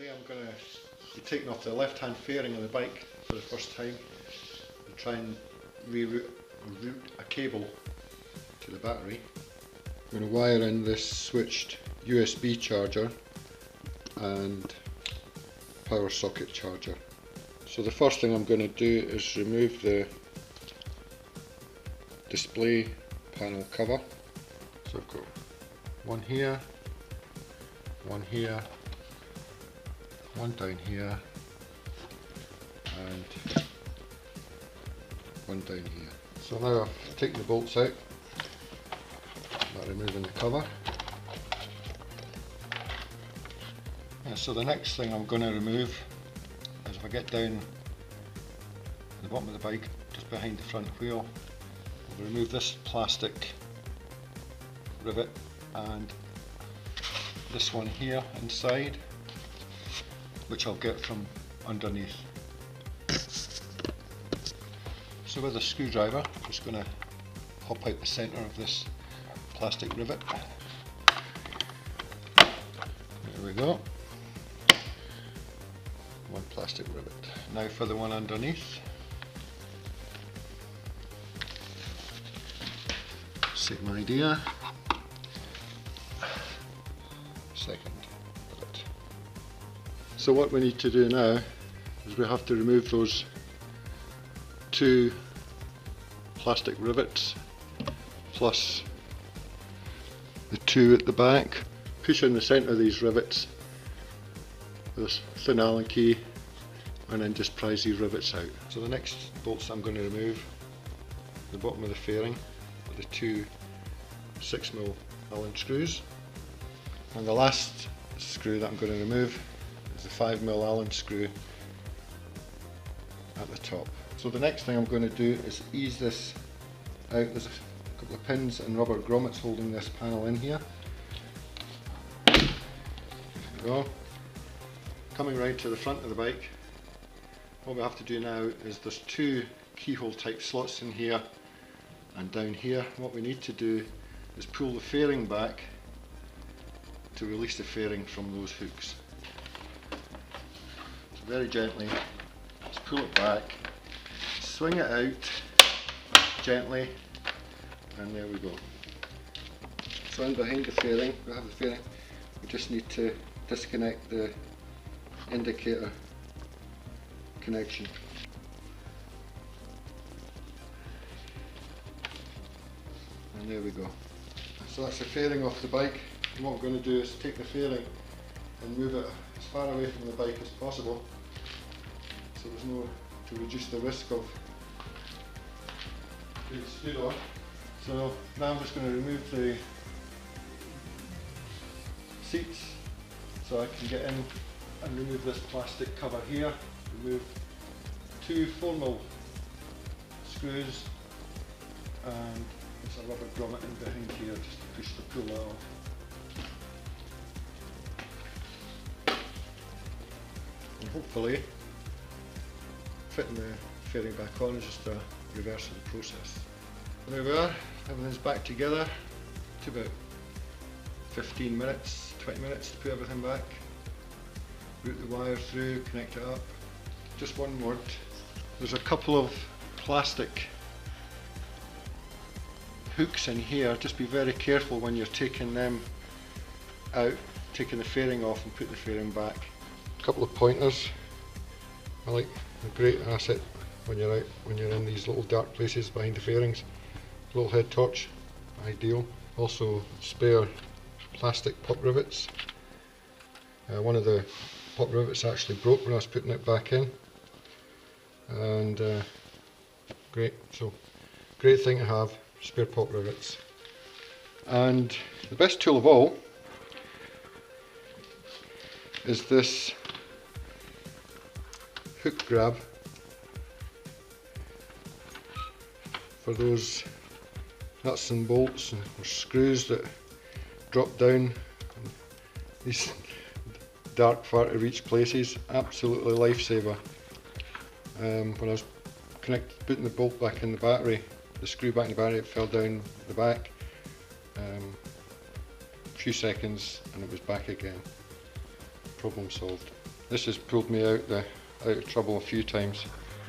Today I'm going to be taking off the left hand fairing on the bike for the first time and try and route a cable to the battery. I'm going to wire in this switched USB charger and power socket charger. So the first thing I'm going to do is remove the display panel cover. So I've got one here, one here, one down here and one down here. So now I've taken the bolts out by removing the cover. So the next thing I'm going to remove is, if I get down the bottom of the bike just behind the front wheel, I'll remove this plastic rivet and this one here inside, which I'll get from underneath. So with a screwdriver, I'm just going to pop out the centre of this plastic rivet. There we go. One plastic rivet. Now for the one underneath. Same idea. Second rivet. So what we need to do now is we have to remove those two plastic rivets plus the two at the back. Push in the centre of these rivets with this thin Allen key and then just prise these rivets out. So the next bolts I'm going to remove, the bottom of the fairing with the two 6mm Allen screws, and the last screw that I'm going to remove is the 5mm Allen screw at the top. So the next thing I'm going to do is ease this out. There's a couple of pins and rubber grommets holding this panel in here. There we go. Coming right to the front of the bike, what we have to do now is there's two keyhole type slots in here and down here. What we need to do is pull the fairing back to release the fairing from those hooks. So very gently, just pull it back, swing it out gently, and there we go. So in behind the fairing, we have the fairing, we just need to disconnect the indicator connection. And there we go. So that's the fairing off the bike, and what we're going to do is take the fairing and move it as far away from the bike as possible, so there's no, to reduce the risk of being stood on. So now I'm just going to remove the seats so I can get in and remove this plastic cover here, remove two 4mm screws and there's a rubber grommet in behind here just to push the pull off. And hopefully fitting the fairing back on is just a reverse of the process. And there we are, everything's back together. It took about 15 minutes, 20 minutes to put everything back. Route the wire through, connect it up. Just one word, there's a couple of plastic hooks in here. Just be very careful when you're taking them out, taking the fairing off and put the fairing back. A couple of pointers. I like a great asset when you're out, when you're in these little dark places behind the fairings. Little head torch, ideal. Also spare plastic pop rivets. One of the pop rivets actually broke when I was putting it back in, and great, so great thing to have, spare pop rivets. And the best tool of all is this hook grab for those nuts and bolts or screws that drop down these dark far to reach places. Absolutely lifesaver. When I was putting the bolt back in the battery, the screw back in the battery, it fell down the back. A few seconds and it was back again. Problem solved. This has pulled me out of trouble a few times.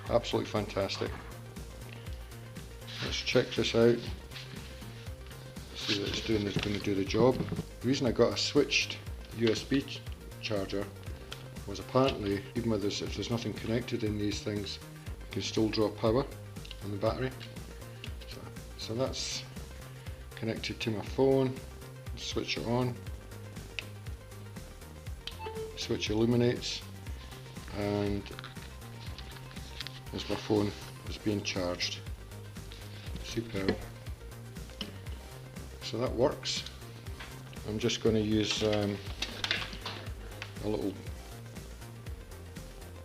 Absolutely fantastic. Let's check this out. See that it's going to do the job. The reason I got a switched USB charger was apparently, even if there's nothing connected in these things, you can still draw power on the battery. So that's connected to my phone. Switch it on. Switch illuminates, and as my phone is being charged. Superb. So that works. I'm just going to use a little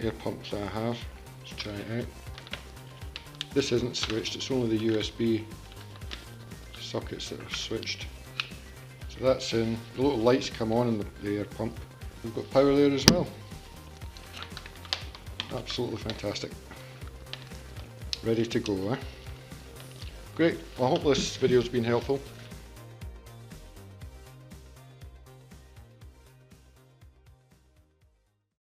air pump that I have. Let's try it out. This isn't switched, it's only the USB sockets that are switched. So that's in. The little lights come on in the air pump. We've got power there as well. Absolutely fantastic. Ready to go, eh? Great. Well, I hope this video's been helpful.